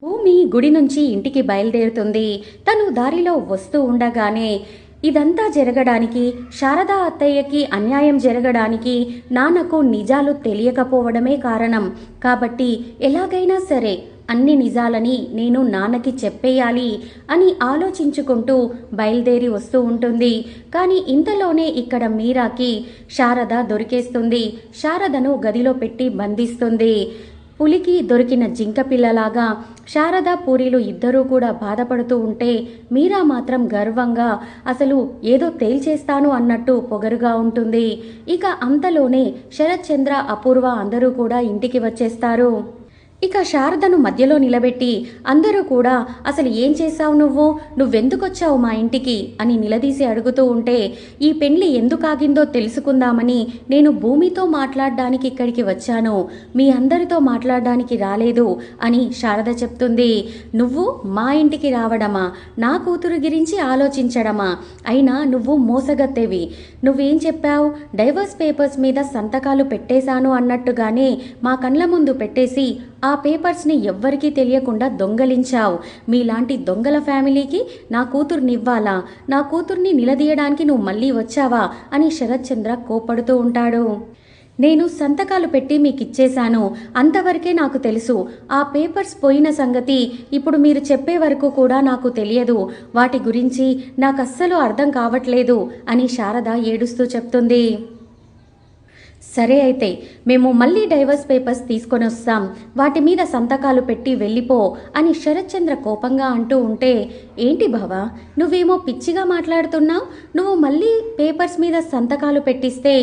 భూమి గుడి నుంచి ఇంటికి బయలుదేరుతుంది. తను దారిలో వస్తూ ఉండగానే ఇదంతా జరగడానికి, శారదా అత్తయ్యకి అన్యాయం జరగడానికి నాన్నకు నిజాలు తెలియకపోవడమే కారణం. కాబట్టి ఎలాగైనా సరే అన్ని నిజాలని నేను నాన్నకి చెప్పేయాలి అని ఆలోచించుకుంటూ బయలుదేరి వస్తూ ఉంటుంది. కానీ ఇంతలోనే ఇక్కడ మీరాకి శారద దొరికేస్తుంది. శారదను గదిలో పెట్టి బంధిస్తుంది. పులికి దొరికిన జింక పిల్లలాగా శారద పూరీలు ఇద్దరూ కూడా బాధపడుతూ ఉంటే మీరా మాత్రం గర్వంగా అసలు ఏదో తేల్చేస్తాను అన్నట్టు పొగరుగా ఉంటుంది. ఇక అంతలోనే శరత్ చంద్ర, అపూర్వ అందరూ కూడా ఇంటికి వచ్చేస్తారు. ఇక శారదను మధ్యలో నిలబెట్టి అందరూ కూడా అసలు ఏం చేశావు, నువ్వెందుకొచ్చావు మా ఇంటికి అని నిలదీసి అడుగుతూ ఉంటే ఈ పెళ్లి ఎందుకు ఆగిందో తెలుసుకుందామని నేను భూమితో మాట్లాడడానికి ఇక్కడికి వచ్చాను, మీ అందరితో మాట్లాడడానికి రాలేదు అని శారద చెప్తుంది. నువ్వు మా ఇంటికి రావడమా, నా కూతురు గురించి ఆలోచించడమా? అయినా నువ్వు మోసగత్తెవి. నువ్వేం చెప్పావు? డైవర్స్ పేపర్స్ మీద సంతకాలు పెట్టేశాను అన్నట్టుగానే మా కండ్ల ముందు పెట్టేసి ఆ పేపర్స్ని ఎవ్వరికీ తెలియకుండా దొంగలించావు. మీలాంటి దొంగల ఫ్యామిలీకి నా కూతుర్నివ్వాలా? నా కూతుర్ని నిలదీయడానికి నువ్వు మళ్ళీ వచ్చావా అని శరత్ చంద్ర కోపడుతూ ఉంటాడు. నేను సంతకాలు పెట్టి మీకు ఇచ్చేశాను, అంతవరకే నాకు తెలుసు. ఆ పేపర్స్ పోయిన సంగతి ఇప్పుడు మీరు చెప్పే వరకు కూడా నాకు తెలియదు. వాటి గురించి నాకు అస్సలు అర్థం కావట్లేదు అని శారద ఏడుస్తూ చెప్తుంది. సరే అయితే మేము మళ్ళీ డైవర్స్ పేపర్స్ తీసుకొని వస్తాం, వాటి మీద సంతకాలు పెట్టి వెళ్ళిపో అని శరత్ చంద్ర కోపంగా అంటూ ఉంటే, ఏంటి బావా నువ్వేమో పిచ్చిగా మాట్లాడుతున్నావు? నువ్వు మళ్ళీ పేపర్స్ మీద సంతకాలు పెట్టిస్తే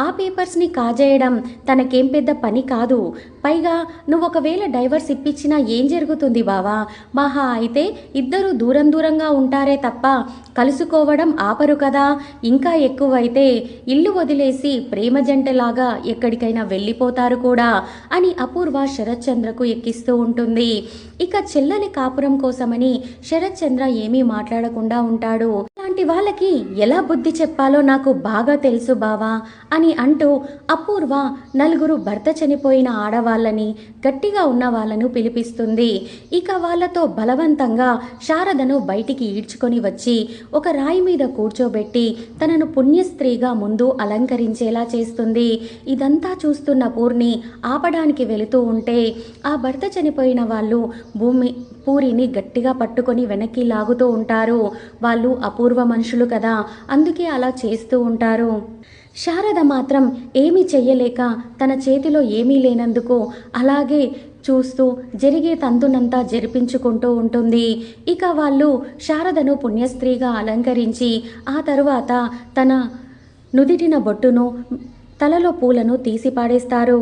ఆ పేపర్స్ని కాజేయడం తనకేం పెద్ద పని కాదు. పైగా నువ్వు ఒకవేళ డైవర్స్ ఇప్పించినా ఏం జరుగుతుంది బావా? మహా అయితే ఇద్దరు దూరం దూరంగా ఉంటారే తప్ప కలుసుకోవడం ఆపరు కదా. ఇంకా ఎక్కువైతే ఇల్లు వదిలేసి ప్రేమ జంటలాగా ఎక్కడికైనా వెళ్ళిపోతారు కూడా అని అపూర్వ శరత్ చంద్రకు ఎక్కిస్తూ ఉంటుంది. ఇక చెల్లెలి కాపురం కోసమని శరత్ చంద్ర ఏమీ మాట్లాడకుండా ఉంటాడు. ఇలాంటి వాళ్ళకి ఎలా బుద్ధి చెప్పాలో నాకు బాగా తెలుసు బావా అని అంటూ అపూర్వ నలుగురు భర్త చనిపోయిన ఆడవాళ్ళని, గట్టిగా ఉన్న వాళ్ళను పిలిపిస్తుంది. ఇక వాళ్ళతో బలవంతంగా శారదను బయటికి ఈడ్చుకొని వచ్చి ఒక రాయి మీద కూర్చోబెట్టి తనను పుణ్యస్త్రీగా ముందు అలంకరించేలా చేస్తుంది. ఇదంతా చూస్తున్న పూర్ణి ఆపడానికి వెళుతూ ఉంటే ఆ భర్త చనిపోయిన వాళ్ళు పూరిని గట్టిగా పట్టుకొని వెనక్కి లాగుతూ ఉంటారు. వాళ్ళు అపూర్వ మనుషులు కదా, అందుకే అలా చేస్తూ ఉంటారు. శారద మాత్రం ఏమీ చెయ్యలేక తన చేతిలో ఏమీ లేనందుకు అలాగే చూస్తూ జరిగే తంతునంతా జరిపించుకుంటూ ఉంటుంది. ఇక వాళ్ళు శారదను పుణ్యస్త్రీగా అలంకరించి ఆ తరువాత తన నుదిటిన బొట్టును, తలలో పూలను తీసి పాడేస్తారు.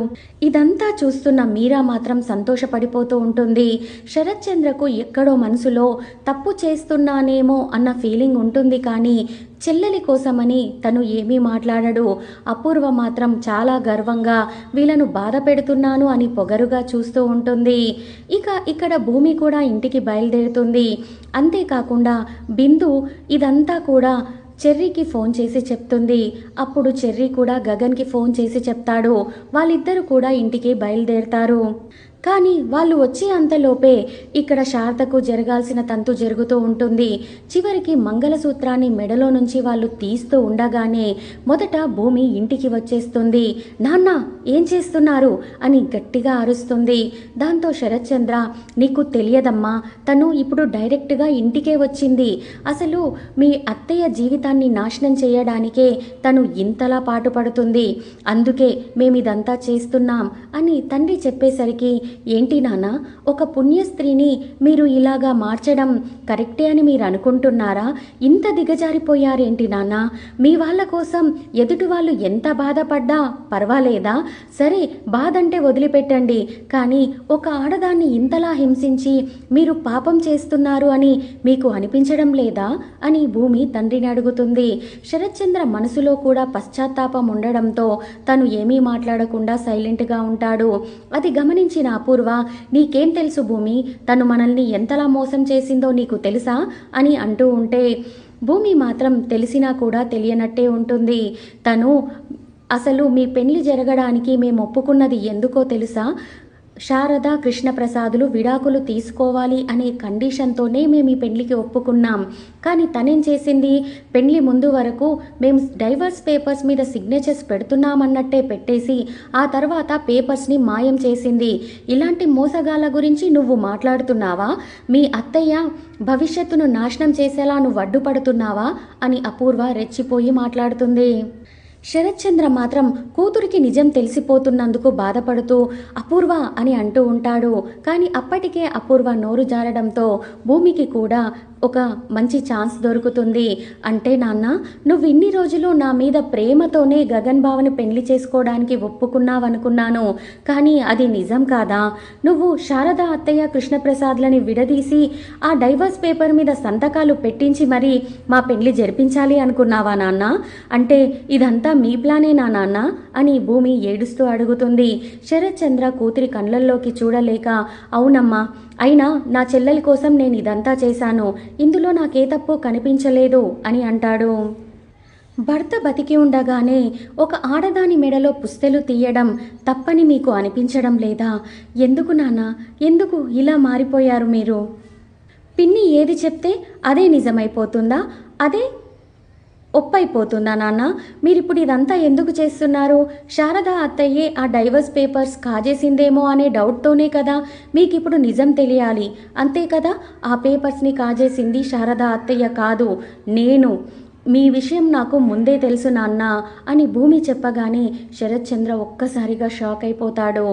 ఇదంతా చూస్తున్న మీరా మాత్రం సంతోషపడిపోతూ ఉంటుంది. శరత్ చంద్రకు ఎక్కడో మనసులో తప్పు చేస్తున్నానేమో అన్న ఫీలింగ్ ఉంటుంది, కానీ చెల్లెలి కోసమని తను ఏమీ మాట్లాడడు. అపూర్వ మాత్రం చాలా గర్వంగా వీళ్ళను బాధ పెడుతున్నాను అని పొగరుగా చూస్తూ ఉంటుంది. ఇక ఇక్కడ భూమి కూడా ఇంటికి బయలుదేరుతుంది. అంతేకాకుండా బిందు ఇదంతా కూడా చెర్రీకి ఫోన్ చేసి చెప్తుంది. అప్పుడు చెర్రీ కూడా గగన్కి ఫోన్ చేసి చెప్తాడు. వాళ్ళిద్దరూ కూడా ఇంటికి బయలుదేరుతారు. కానీ వాళ్ళు వచ్చే అంతలోపే ఇక్కడ శారదకు జరగాల్సిన తంతు జరుగుతూ ఉంటుంది. చివరికి మంగళసూత్రాన్ని మెడలో నుంచి వాళ్ళు తీస్తూ ఉండగానే మొదట భూమి ఇంటికి వచ్చేస్తుంది. నాన్న ఏం చేస్తున్నారు అని గట్టిగా అరుస్తుంది. దాంతో శరత్ చంద్ర, నీకు తెలియదమ్మా, తను ఇప్పుడు డైరెక్ట్గా ఇంటికే వచ్చింది. అసలు మీ అత్తయ్య జీవితాన్ని నాశనం చేయడానికే తను ఇంతలా పాటుపడుతుంది, అందుకే మేమిదంతా చేస్తున్నాం అని తండ్రి చెప్పేసరికి, ఏంటి నాన్న, ఒక పుణ్యస్త్రీని మీరు ఇలాగా మార్చడం కరెక్టే అని మీరు అనుకుంటున్నారా? ఇంత దిగజారిపోయారేంటి నాన్న? మీ వాళ్ళ కోసం ఎదుటి వాళ్ళు ఎంత బాధపడ్డా పర్వాలేదా? సరే బాధంటే వదిలిపెట్టండి, కానీ ఒక ఆడదాన్ని ఇంతలా హింసించి మీరు పాపం చేస్తున్నారు అని మీకు అనిపించడం లేదా అని భూమి తండ్రిని అడుగుతుంది. శరత్ చంద్ర మనసులో కూడా పశ్చాత్తాపం ఉండడంతో తను ఏమీ మాట్లాడకుండా సైలెంట్గా ఉంటాడు. అది గమనించిన అపూర్వ, నీకేం తెలుసు భూమి, తను మనల్ని ఎంతలా మోసం చేసిందో నీకు తెలుసా అని అంటూ ఉంటే భూమి మాత్రం తెలిసినా కూడా తెలియనట్టే ఉంటుంది. తను అసలు మీ పెళ్లి జరగడానికి మేము ఒప్పుకున్నది ఎందుకో తెలుసా? శారద కృష్ణప్రసాదులు విడాకులు తీసుకోవాలి అనే కండిషన్తోనే మేము ఈ పెళ్లికి ఒప్పుకున్నాం. కానీ తనేం చేసింది, పెళ్లి ముందు వరకు మేము డైవర్స్ పేపర్స్ మీద సిగ్నేచర్స్ పెడుతున్నామన్నట్టే పెట్టేసి ఆ తర్వాత పేపర్స్ని మాయం చేసింది. ఇలాంటి మోసగాళ్ళ గురించి నువ్వు మాట్లాడుతున్నావా? మీ అత్తయ్య భవిష్యత్తును నాశనం చేసేలా నువ్వు అడ్డుపడుతున్నావా అని అపూర్వ రెచ్చిపోయి మాట్లాడుతుంది. శరత్చంద్ర మాత్రం కూతురికి నిజం తెలిసిపోతున్నందుకు బాధపడుతూ అపూర్వ అని అంటూ ఉంటాడు. కానీ అప్పటికే అపూర్వ నోరు జారడంతో భూమికి కూడా ఒక మంచి ఛాన్స్ దొరుకుతుంది. అంటే నాన్న, నువ్వు ఇన్ని రోజులు నా మీద ప్రేమతోనే గగన్ బావని పెళ్లి చేసుకోవడానికి ఒప్పుకున్నావనుకున్నాను. కానీ అది నిజం కాదా? నువ్వు శారద అత్తయ్య కృష్ణప్రసాద్లని విడదీసి ఆ డైవర్స్ పేపర్ మీద సంతకాలు పెట్టించి మరి మా పెళ్లి జరిపించాలి అనుకున్నావా నాన్న? అంటే ఇదంతా మీ ప్లానేనా నాన్న అని భూమి ఏడుస్తూ అడుగుతుంది. శరత్చంద్ర కూతురి కళ్ళల్లోకి చూడలేక అవునమ్మా, అయినా నా చెల్లెలి కోసం నేను ఇదంతా చేశాను, ఇందులో నాకే తప్పు కనిపించలేదు అని అంటాడు. భర్త బతికి ఉండగానే ఒక ఆడదాని మెడలో పుస్తెలు తీయడం తప్పని మీకు అనిపించడం లేదా? ఎందుకు నాన్న, ఎందుకు ఇలా మారిపోయారు మీరు? పిన్ని ఏది చెప్తే అదే నిజమైపోతుందా? అదే ఒప్పైపోతుందా నాన్న? మీరిప్పుడు ఇదంతా ఎందుకు చేస్తున్నారు? శారద అత్తయ్యే ఆ డైవర్స్ పేపర్స్ కాజేసిందేమో అనే డౌట్తోనే కదా మీకు ఇప్పుడు నిజం తెలియాలి, అంతే కదా? ఆ పేపర్స్ని కాజేసింది శారద అత్తయ్య కాదు, నేను. మీ విషయం నాకు ముందే తెలుసు నాన్న అని భూమి చెప్పగానే శరత్చంద్ర ఒక్కసారిగా షాక్ అయిపోతాడు.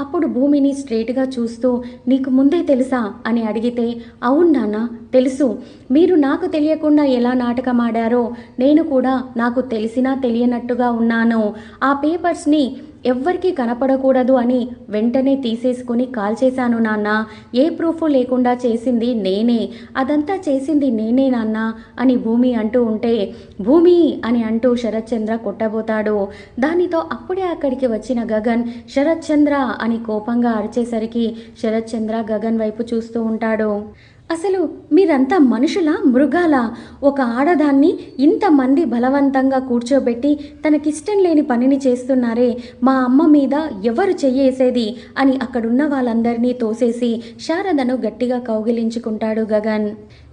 అప్పుడు భూమిని స్ట్రేట్గా చూస్తూ నీకు ముందే తెలుసా అని అడిగితే అవును నాన్న తెలుసు. మీరు నాకు తెలియకుండా ఎలా నాటకం ఆడారో నేను కూడా నాకు తెలిసినా తెలియనట్టుగా ఉన్నాను. ఆ పేపర్స్ని ఎవ్వరికీ కనపడకూడదు అని వెంటనే తీసేసుకుని కాల్ చేశాను నాన్న. ఏ ప్రూఫ్ లేకుండా చేసింది నేనే, అదంతా చేసింది నేనే నాన్న అని భూమి అంటూ ఉంటే భూమి అని అంటూ శరత్చంద్ర కొట్టబోతాడు. దానితో అప్పుడే అక్కడికి వచ్చిన గగన్ శరత్చంద్ర అని కోపంగా అరిచేసరికి శరత్చంద్ర గగన్ వైపు చూస్తూ ఉంటాడు. అసలు మీరంతా మనుషులా, మృగాలా? ఒక ఆడదాన్ని ఇంతమంది బలవంతంగా కూర్చోబెట్టి తనకిష్టం లేని పనిని చేస్తున్నారే, మా అమ్మ మీద ఎవరు చెయ్యేసేది అని అక్కడున్న వాళ్ళందరినీ తోసేసి శారదను గట్టిగా కౌగిలించుకుంటాడు గగన్.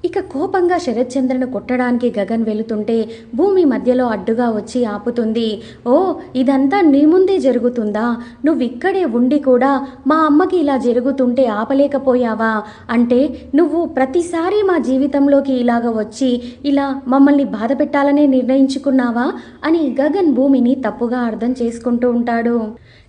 ఇక కోపంగా శరత్చంద్రను కొట్టడానికి గగన్ వెళుతుంటే భూమి మధ్యలో అడ్డుగా వచ్చి ఆపుతుంది. ఓ, ఇదంతా నీ ముందే జరుగుతుందా? నువ్విక్కడే ఉండి కూడా మా అమ్మకి ఇలా జరుగుతుంటే ఆపలేకపోయావా? అంటే నువ్వు ప్రతిసారి మా జీవితంలోకి ఇలాగ వచ్చి ఇలా మమ్మల్ని బాధ పెట్టాలనే నిర్ణయించుకున్నావా అని గగన్ భూమిని తప్పుగా అర్థం చేసుకుంటూ ఉంటాడు.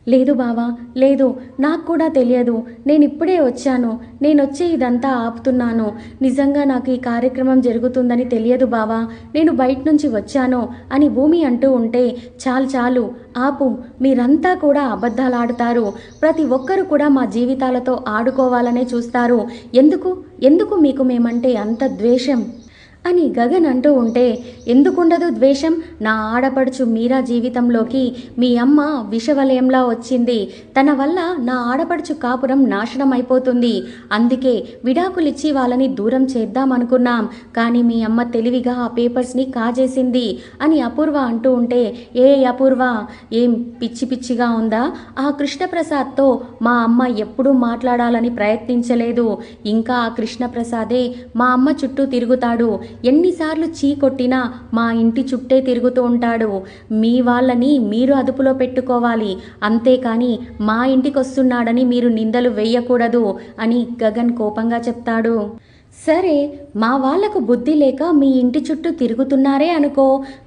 లేదు బావా, లేదు, నాకు కూడా తెలియదు, నేను ఇప్పుడే వచ్చాను, నేనొచ్చే ఇదంతా ఆపుతున్నాను. నిజంగా నాకు ఈ కార్యక్రమం జరుగుతుందని తెలియదు బావా, నేను బయట నుంచి వచ్చాను అని భూమి అంటూ ఉంటే చాలు చాలు ఆపు, మీరంతా కూడా అబద్ధాలు ఆడుతారు, ప్రతి ఒక్కరు కూడా మా జీవితాలతో ఆడుకోవాలనే చూస్తారు, ఎందుకు ఎందుకు మీకు మేమంటే అంత ద్వేషం అని గగన్ అంటూ ఉంటే ఎందుకుండదు ద్వేషం? నా ఆడపడుచు మీరా జీవితంలోకి మీ అమ్మ విషవలయంలా వచ్చింది, తన వల్ల నా ఆడపడుచు కాపురం నాశనం అయిపోతుంది, అందుకే విడాకులిచ్చి వాళ్ళని దూరం చేద్దామనుకున్నాం, కానీ మీ అమ్మ తెలివిగా ఆ పేపర్స్ని కాజేసింది అని అపూర్వ అంటూ ఉంటే ఏ అపూర్వ, ఏం పిచ్చి పిచ్చిగా ఉందా? ఆ కృష్ణప్రసాద్తో మా అమ్మ ఎప్పుడూ మాట్లాడాలని ప్రయత్నించలేదు, ఇంకా ఆ కృష్ణప్రసాదే మా అమ్మ చుట్టూ తిరుగుతాడు, ఎన్నిసార్లు చీ కొట్టినా మా ఇంటి చుట్టే తిరుగుతూ ఉంటాడు, మీ వాళ్ళని మీరు అదుపులో పెట్టుకోవాలి, అంతేకాని మా ఇంటికి వస్తున్నాడని మీరు నిందలు వేయకూడదు అని గగన్ కోపంగా చెప్తాడు. సరే, మా వాళ్లకు బుద్ధి లేక మీ ఇంటి చుట్టూ తిరుగుతున్నారే అనుకో,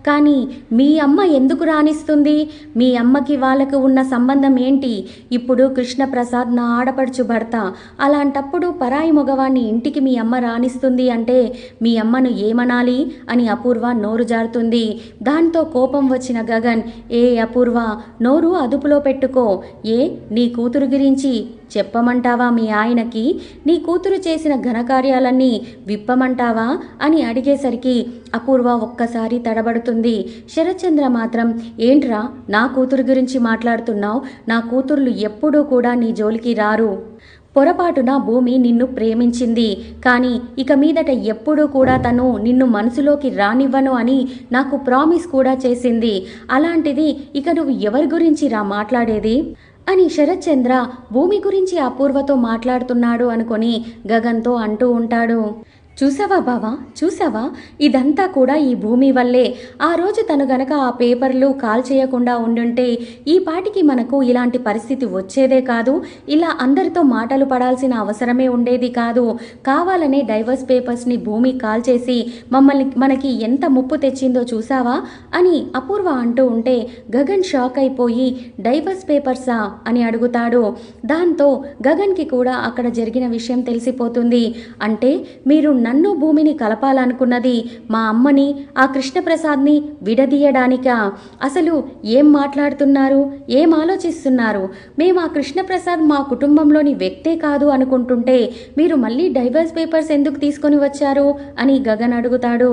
కానీ మీ అమ్మ ఎందుకు రాణిస్తుంది? మీ అమ్మకి వాళ్ళకు ఉన్న సంబంధం ఏంటి? ఇప్పుడు కృష్ణప్రసాద్ నా ఆడపడుచు భర్త, అలాంటప్పుడు పరాయి మగవాణ్ణి ఇంటికి మీ అమ్మ రాణిస్తుంది అంటే మీ అమ్మను ఏమనాలి అని అపూర్వ నోరు జారుతుంది. దాంతో కోపం వచ్చిన గగన్ ఏ అపూర్వ, నోరు అదుపులో పెట్టుకో, ఏ నీ కూతురు గురించి చెప్పమంటావా మీ ఆయనకి? నీ కూతురు చేసిన ఘనకార్యాలన్నీ విప్పమంటావా అని అడిగేసరికి అపూర్వ ఒక్కసారి తడబడుతుంది. శరత్చంద్ర మాత్రం ఏంట్రా నా కూతురు గురించి మాట్లాడుతున్నావు? నా కూతుర్లు ఎప్పుడూ కూడా నీ జోలికి రారు, పొరపాటున భూమి నిన్ను ప్రేమించింది, కానీ ఇక మీదట ఎప్పుడూ కూడా తను నిన్ను మనసులోకి రానివ్వను అని నాకు ప్రామిస్ కూడా చేసింది, అలాంటిది ఇక నువ్వు ఎవరి గురించి రా మాట్లాడేది అని శరత్ చంద్ర భూమి గురించి అపూర్వతో మాట్లాడుతున్నాడు అనుకొని గగన్తో అంటూ ఉంటాడు. చూసావా బావా, చూసావా, ఇదంతా కూడా ఈ భూమి వల్లే. ఆ రోజు తను గనక ఆ పేపర్లు కాల్ చేయకుండా ఉండుంటే ఈ పాటికి మనకు ఇలాంటి పరిస్థితి వచ్చేదే కాదు, ఇలా అందరితో మాటలు పడాల్సిన అవసరమే ఉండేది కాదు. కావాలనే డైవర్స్ పేపర్స్ని భూమి కాల్ చేసి మనకి ఎంత ముప్పు తెచ్చిందో చూసావా అని అపూర్వ అంటూ ఉంటే గగన్ షాక్ అయిపోయి డైవర్స్ పేపర్సా అని అడుగుతాడు. దాంతో గగన్కి కూడా అక్కడ జరిగిన విషయం తెలిసిపోతుంది. అంటే మీరు నన్ను భూమిని కలపాలనుకున్నది మా అమ్మని ఆ కృష్ణప్రసాద్ని విడదీయడానికా? అసలు ఏం మాట్లాడుతున్నారు, ఏం ఆలోచిస్తున్నారు? మేము ఆ కృష్ణప్రసాద్ మా కుటుంబంలోని వ్యక్తే కాదు అనుకుంటుంటే మీరు మళ్ళీ డైవర్స్ పేపర్స్ ఎందుకు తీసుకొని వచ్చారు అని గగన్ అడుగుతాడు.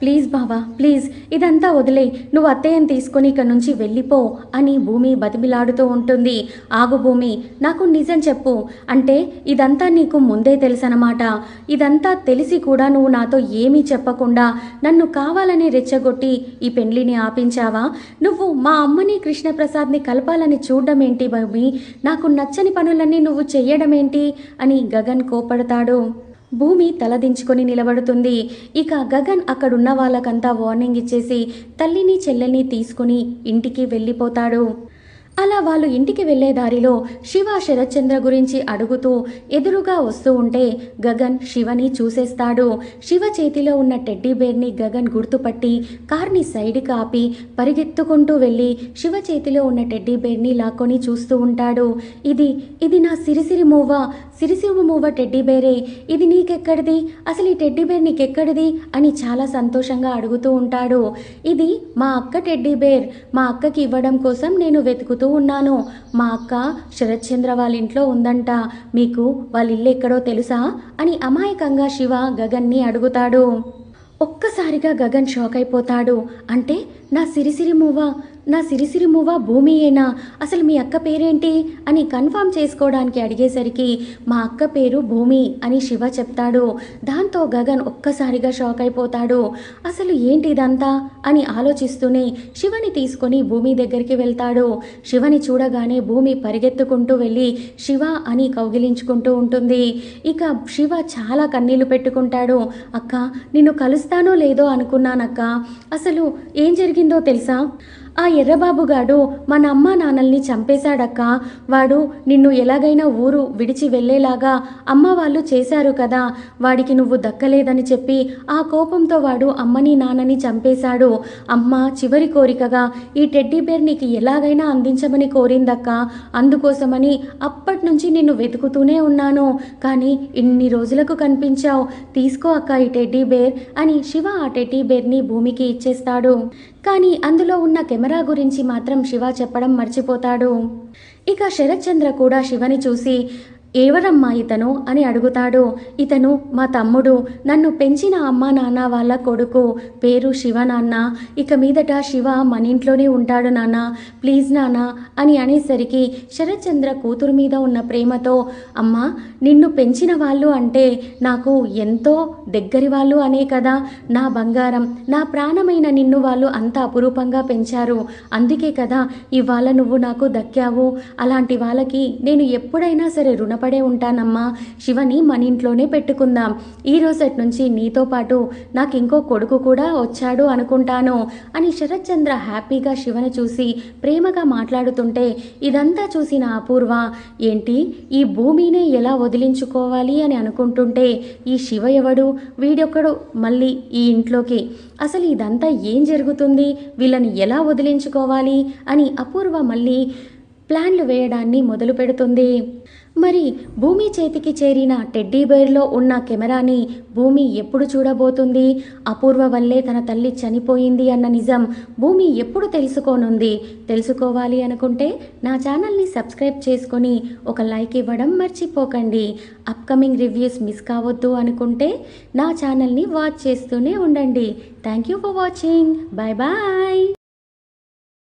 ప్లీజ్ బావా, ప్లీజ్ ఇదంతా వదిలే, నువ్వు అత్తయ్యని తీసుకొని ఇక్కడ నుంచి వెళ్ళిపో అని భూమి బతిమిలాడుతూ ఉంటుంది. ఆగు భూమి, నాకు నిజం చెప్పు. అంటే ఇదంతా నీకు ముందే తెలుసనమాట. ఇదంతా తెలిసి కూడా నువ్వు నాతో ఏమీ చెప్పకుండా నన్ను కావాలని రెచ్చగొట్టి ఈ పెండ్లిని ఆపించావా? నువ్వు మా అమ్మని కృష్ణప్రసాద్ని కలపాలని చూడడం ఏంటి భూమి? నాకు నచ్చని పనులన్నీ నువ్వు చెయ్యడం ఏంటి అని గగన్ కోపడతాడు. భూమి తలదించుకొని నిలబడుతుంది. ఇక గగన్ అక్కడున్న వాళ్ళకంతా వార్నింగ్ ఇచ్చేసి తల్లిని చెల్లెల్ని తీసుకుని ఇంటికి వెళ్ళిపోతాడు. అలా వాళ్ళు ఇంటికి వెళ్లే దారిలో శివ శరత్చంద్ర గురించి అడుగుతూ ఎదురుగా వస్తూ ఉంటే గగన్ శివని చూసేస్తాడు. శివ చేతిలో ఉన్న టెడ్డీ బేర్ని గగన్ గుర్తుపట్టి కార్ని సైడ్కి ఆపి పరిగెత్తుకుంటూ వెళ్ళి శివ చేతిలో ఉన్న టెడ్డీ బేర్ని లాక్కొని చూస్తూ ఉంటాడు. ఇది నా సిరిసిరి మూవ టెడ్డీ బేరే, ఇది నీకెక్కడిది? అసలు ఈ టెడ్డీ బేర్ నీకెక్కడిది అని చాలా సంతోషంగా అడుగుతూ ఉంటాడు. ఇది మా అక్క టెడ్డీ బేర్, మా అక్కకి ఇవ్వడం కోసం నేను వెతుకుతూ ఉన్నాను. మా అక్క శరత్చంద్ర వాళ్ళ ఇంట్లో ఉందంట, మీకు వాళ్ళ ఇల్లు ఎక్కడో తెలుసా అని అమాయకంగా శివ గగన్ని అడుగుతాడు. ఒక్కసారిగా గగన్ షాక్ అయిపోతాడు. అంటే నా సిరిసిరి మూవ భూమియేనా? అసలు మీ అక్క పేరేంటి అని కన్ఫర్మ్ చేసుకోవడానికి అడిగేసరికి మా అక్క పేరు భూమి అని శివ చెప్తాడు. దాంతో గగన్ ఒక్కసారిగా షాక్ అయిపోతాడు. అసలు ఏంటి ఇదంతా అని ఆలోచిస్తూనే శివని తీసుకొని భూమి దగ్గరికి వెళ్తాడు. శివని చూడగానే భూమి పరిగెత్తుకుంటూ వెళ్ళి శివ అని కౌగిలించుకుంటూ ఉంటుంది. ఇక శివ చాలా కన్నీళ్లు పెట్టుకుంటాడు. అక్క, నిన్ను కలుస్తానో లేదో అనుకున్నానక్క. అసలు ఏం జరిగిందో తెలుసా? ఆ ఎర్రబాబుగాడు మన అమ్మ నాన్నల్ని చంపేశాడక్క. వాడు నిన్ను ఎలాగైనా ఊరు విడిచి వెళ్ళేలాగా అమ్మ వాళ్ళు చేశారు కదా. వాడికి నువ్వు దక్కలేదని చెప్పి ఆ కోపంతో వాడు అమ్మని నాన్నని చంపేశాడు. అమ్మ చివరి కోరికగా ఈ టెడ్డీ బేర్ నీకు ఎలాగైనా అందించమని కోరిందక్క. అందుకోసమని అప్పటి నుంచి నిన్ను వెతుకుతూనే ఉన్నాను. కానీ ఇన్ని రోజులకు కనిపించావు. తీసుకో అక్క ఈ టెడ్డీ బేర్ అని శివ ఆ టెడ్డీ బేర్ని భూమికి ఇచ్చేస్తాడు. కానీ అందులో ఉన్న కెమెరా గురించి మాత్రం శివ చెప్పడం మర్చిపోతాడు. ఇక శరత్చంద్ర కూడా శివని చూసి ఎవరమ్మా ఇతను అని అడుగుతాడు. ఇతను మా తమ్ముడు, నన్ను పెంచిన అమ్మ నాన్న వాళ్ళ కొడుకు, పేరు శివ నాన్న. ఇక మీదట శివ మన ఇంట్లోనే ఉంటాడు నాన్న, ప్లీజ్ నాన్న అని అనేసరికి శరత్చంద్ర కూతురు మీద ఉన్న ప్రేమతో అమ్మా, నిన్ను పెంచిన వాళ్ళు అంటే నాకు ఎంతో దగ్గరి వాళ్ళు అనే కదా. నా బంగారం, నా ప్రాణమైన నిన్ను వాళ్ళు అంత అపురూపంగా పెంచారు. అందుకే కదా ఇవాళ నువ్వు నాకు దక్కావు. అలాంటి వాళ్ళకి నేను ఎప్పుడైనా సరే రుణపడే ఉంటానమ్మా. శివని మన ఇంట్లోనే పెట్టుకుందాం. ఈ రోజటి నుంచి నీతో పాటు నాకు ఇంకో కొడుకు కూడా వచ్చాడు అనుకుంటాను అని శరత్చంద్ర హ్యాపీగా శివని చూసి ప్రేమగా మాట్లాడుతుంటే ఇదంతా చూసిన అపూర్వ ఏంటి ఈ భూమినే ఎలా వదిలించుకోవాలి అని అనుకుంటుంటే ఈ శివ ఎవడు, వీడొక్కడు మళ్ళీ ఈ ఇంట్లోకి, అసలు ఇదంతా ఏం జరుగుతుంది, వీళ్ళని ఎలా వదిలించుకోవాలి అని అపూర్వ మళ్ళీ ప్లాన్లు వేయడాన్ని మొదలు పెడుతుంది. మరి భూమి చేతికి చేరిన టెడ్డీ బేర్లో ఉన్న కెమెరాని భూమి ఎప్పుడు చూడబోతుంది? అపూర్వ వల్లే తన తల్లి చనిపోయింది అన్న నిజం భూమి ఎప్పుడు తెలుసుకోనుంది? తెలుసుకోవాలి అనుకుంటే నా ఛానల్ని సబ్స్క్రైబ్ చేసుకొని ఒక లైక్ ఇవ్వడం మర్చిపోకండి. అప్కమింగ్ రివ్యూస్ మిస్ కావద్దు అనుకుంటే నా ఛానల్ని వాచ్ చేస్తూనే ఉండండి. Thank you for watching. Bye bye.